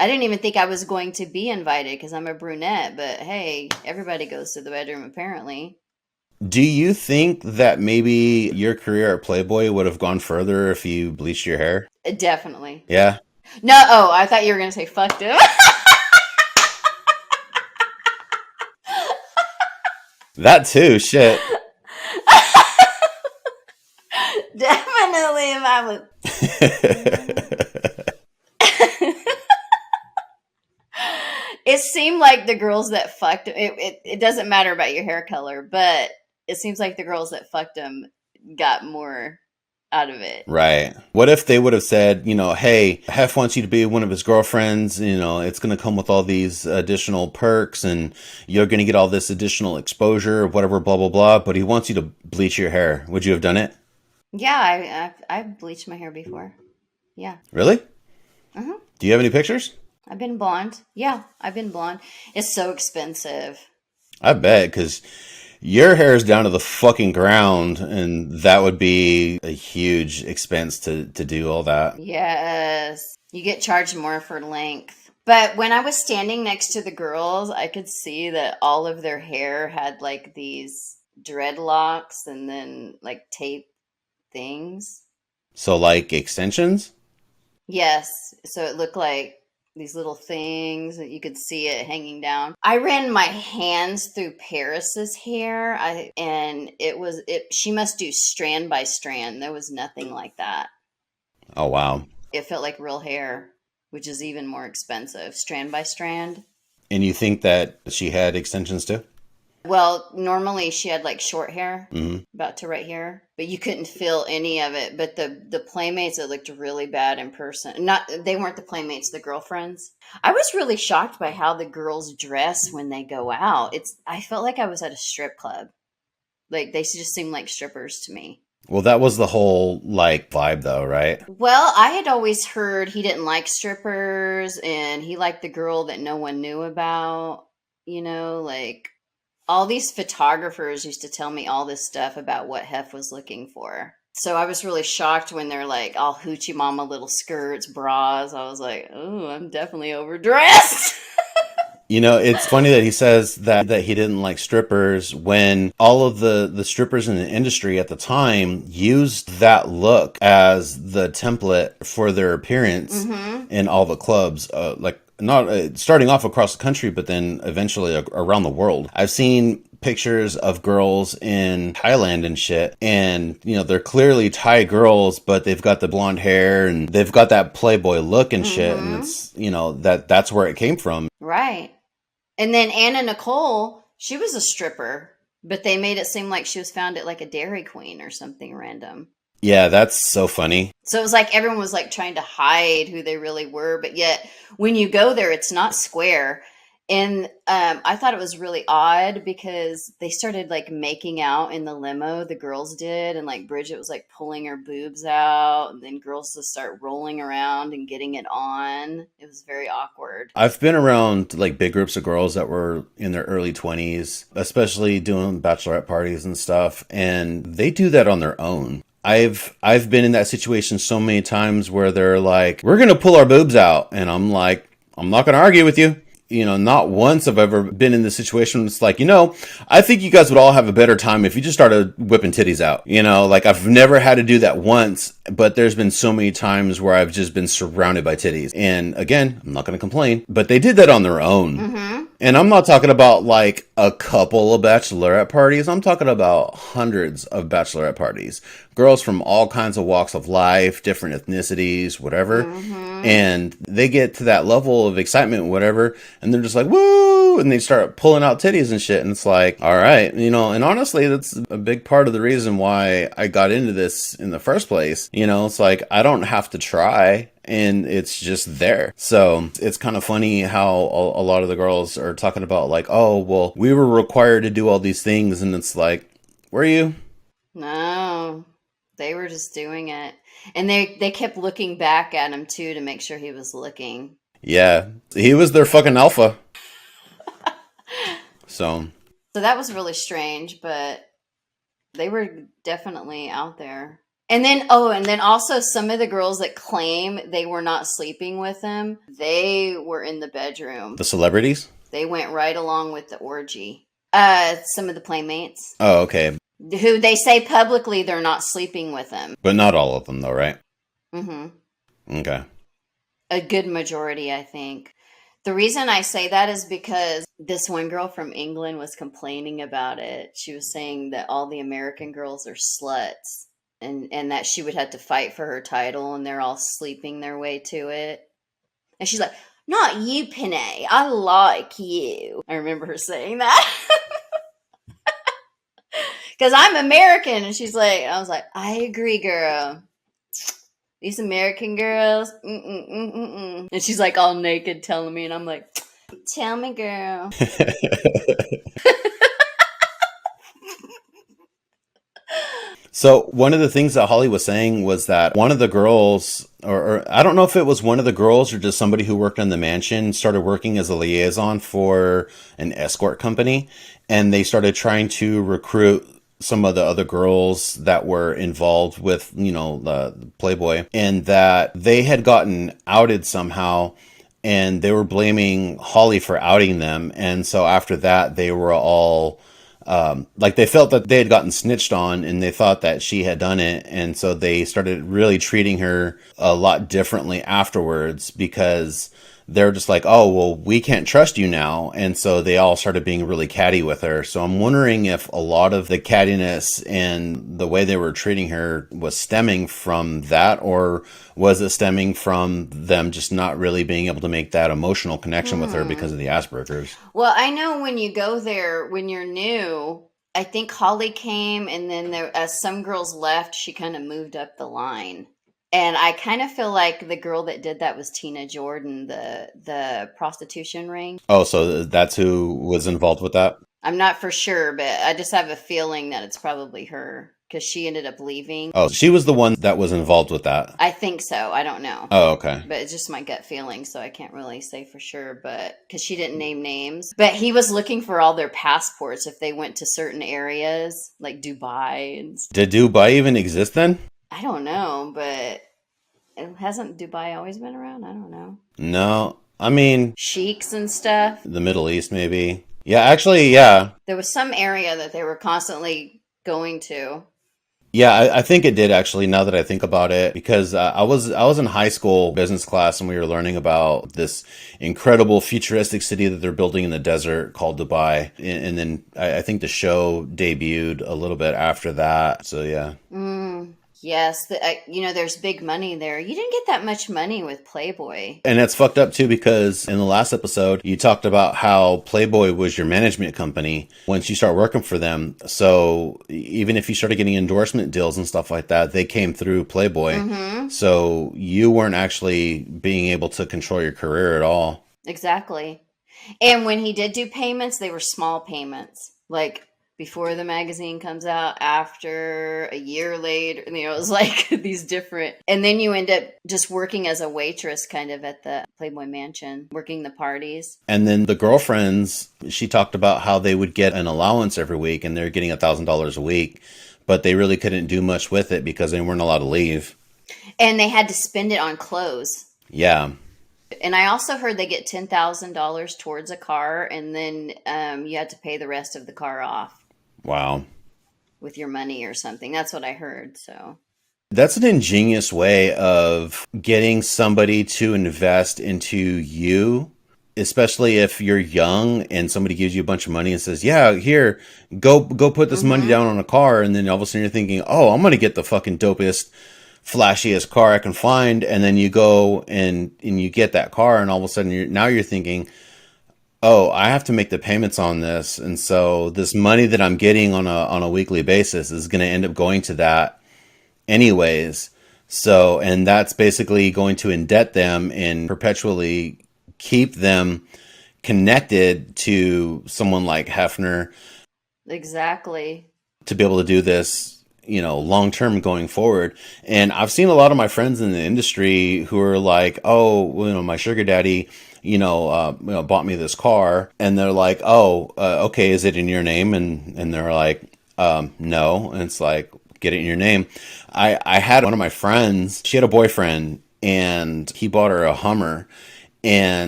I didn't even think I was going to be invited because I'm a brunette, but hey, everybody goes to the bedroom apparently. Do you think that maybe your career at Playboy would have gone further if you bleached your hair? Definitely. Yeah, No, oh, I thought you were going to say fucked him. that too. Shit. Definitely if I was. It seemed like the girls that fucked it doesn't matter about your hair color, but it seems like the girls that fucked him got more out of it. Right. What if they would have said, hey, Hef wants you to be one of his girlfriends, it's going to come with all these additional perks and you're going to get all this additional exposure, whatever, blah, blah, blah, but he wants you to bleach your hair. Would you have done it? Yeah, I've bleached my hair before. Yeah. Really? Hmm. Do you have any pictures? I've been blonde. Yeah, I've been blonde. It's so expensive. I bet, because your hair is down to the fucking ground, and that would be a huge expense to do all that. Yes. You get charged more for length. But when I was standing next to the girls, I could see that all of their hair had like these dreadlocks and then like tape things. So, like extensions? Yes. So it looked like these little things that you could see it hanging down. I ran my hands through Paris's hair. And she must do strand by strand. There was nothing like that. Oh, wow. It felt like real hair, which is even more expensive, strand by strand. And you think that she had extensions too? Well, normally she had like short hair, Mm-hmm. about to right here, but you couldn't feel any of it. But the playmates, it looked really bad in person. Not they weren't the playmates, the girlfriends. I was really shocked by how the girls dress when they go out. I felt like I was at a strip club. Like they just seemed like strippers to me. Well, that was the whole, like, vibe, though, right? Well, I had always heard he didn't like strippers and he liked the girl that no one knew about. Like all these photographers used to tell me all this stuff about what Hef was looking for. So I was really shocked when they're like all hoochie mama little skirts, bras. I was like, oh, I'm definitely overdressed. It's funny that he says that he didn't like strippers when all of the strippers in the industry at the time used that look as the template for their appearance Mm-hmm. in all the clubs, like not starting off across the country, but then eventually around the world. I've seen pictures of girls in Thailand and shit, and they're clearly Thai girls, but they've got the blonde hair and they've got that Playboy look and shit, and Mm-hmm. it's that's where it came from. Right. And then Anna Nicole, she was a stripper, but they made it seem like she was found at like a Dairy Queen or something random. Yeah, that's so funny. So it was like everyone was like trying to hide who they really were, but yet when you go there, it's not square. And I thought it was really odd because they started like making out in the limo, the girls did, and like Bridget was like pulling her boobs out, and then girls just start rolling around and getting it on. It was very awkward. I've been around like big groups of girls that were in their early 20s, especially doing bachelorette parties and stuff, and they do that on their own. I've been in that situation so many times where they're like, "We're going to pull our boobs out." And I'm like, "I'm not going to argue with you." Not once have I ever been in this situation. It's like, I think you guys would all have a better time if you just started whipping titties out. Like I've never had to do that once, but there's been so many times where I've just been surrounded by titties. And again, I'm not going to complain, but they did that on their own. Mm-hmm. And I'm not talking about like a couple of bachelorette parties. I'm talking about hundreds of bachelorette parties. Girls from all kinds of walks of life, different ethnicities, whatever. Mm-hmm. And they get to that level of excitement, whatever, and they're just like, woo! And they start pulling out titties and shit. And it's like, all right, and honestly, that's a big part of the reason why I got into this in the first place. It's like, I don't have to try. And it's just there. So it's kind of funny how a lot of the girls are talking about like, oh, well, we were required to do all these things. And it's like, were you? No, they were just doing it. And they kept looking back at him too to make sure he was looking. Yeah, he was their fucking alpha. So So that was really strange, but they were definitely out there. And then also some of the girls that claim they were not sleeping with him, they were in the bedroom. The celebrities? They went right along with the orgy. Some of the playmates. Oh, okay. Who they say publicly they're not sleeping with him. But not all of them, though, right? Mm-hmm. Okay. A good majority, I think. The reason I say that is because this one girl from England was complaining about it. She was saying that all the American girls are sluts and that she would have to fight for her title and they're all sleeping their way to it. And she's like, not you, Panay. I like you. I remember her saying that. Because I'm American. And she's like, I was like, I agree, girl. These American girls. And she's like all naked telling me. And I'm like, tell me, girl. So one of the things that Holly was saying was that one of the girls, or I don't know if it was one of the girls or just somebody who worked in the mansion, started working as a liaison for an escort company. And they started trying to recruit some of the other girls that were involved with, the Playboy, and that they had gotten outed somehow. And they were blaming Holly for outing them. And so after that, they were all... they felt that they had gotten snitched on and they thought that she had done it. And so they started really treating her a lot differently afterwards because they're just like, oh, well, we can't trust you now. And so they all started being really catty with her. So I'm wondering if a lot of the cattiness and the way they were treating her was stemming from that, or was it stemming from them just not really being able to make that emotional connection with her because of the Asperger's? Well, I know when you go there, when you're new, I think Holly came and then as some girls left, she kind of moved up the line. And I kind of feel like the girl that did that was Tina Jordan, the prostitution ring. Oh, so that's who was involved with that? I'm not for sure, but I just have a feeling that it's probably her because she ended up leaving. Oh, she was the one that was involved with that. I think so. I don't know. Oh, okay. But it's just my gut feeling, so I can't really say for sure, but because she didn't name names. But he was looking for all their passports if they went to certain areas, like Dubai. Did Dubai even exist then? I don't know, but hasn't Dubai always been around? I don't know. No, I mean... Sheiks and stuff. The Middle East, maybe. Yeah, actually, yeah. There was some area that they were constantly going to. Yeah, I think it did, actually, now that I think about it, because I was in high school business class and we were learning about this incredible futuristic city that they're building in the desert called Dubai. And then I think the show debuted a little bit after that. So, yeah. Yes, there's big money there. You didn't get that much money with Playboy. And that's fucked up, too, because in the last episode, you talked about how Playboy was your management company once you start working for them. So even if you started getting endorsement deals and stuff like that, they came through Playboy. Mm-hmm. So you weren't actually being able to control your career at all. Exactly. And when he did do payments, they were small payments. Like... before the magazine comes out, after, a year later, it was like these different. And then you end up just working as a waitress kind of at the Playboy Mansion, working the parties. And then the girlfriends, she talked about how they would get an allowance every week and they're getting $1,000 a week, but they really couldn't do much with it because they weren't allowed to leave. And they had to spend it on clothes. Yeah. And I also heard they get $10,000 towards a car and then you had to pay the rest of the car off. Wow. With your money or something. That's what I heard. So that's an ingenious way of getting somebody to invest into you, especially if you're young and somebody gives you a bunch of money and says, yeah, here, go put this money down on a car. And then all of a sudden you're thinking, oh, I'm going to get the fucking dopest, flashiest car I can find. And then you go and you get that car. And all of a sudden you're thinking, oh, I have to make the payments on this. And so this money that I'm getting on a weekly basis is going to end up going to that anyways. So, and that's basically going to indebt them and perpetually keep them connected to someone like Hefner. Exactly. To be able to do this, long term going forward. And I've seen a lot of my friends in the industry who are like, oh, my sugar daddy, bought me this car, and they're like, oh, okay, is it in your name? And they're like, no. And it's like, get it in your name. I had one of my friends, she had a boyfriend, and he bought her a Hummer. And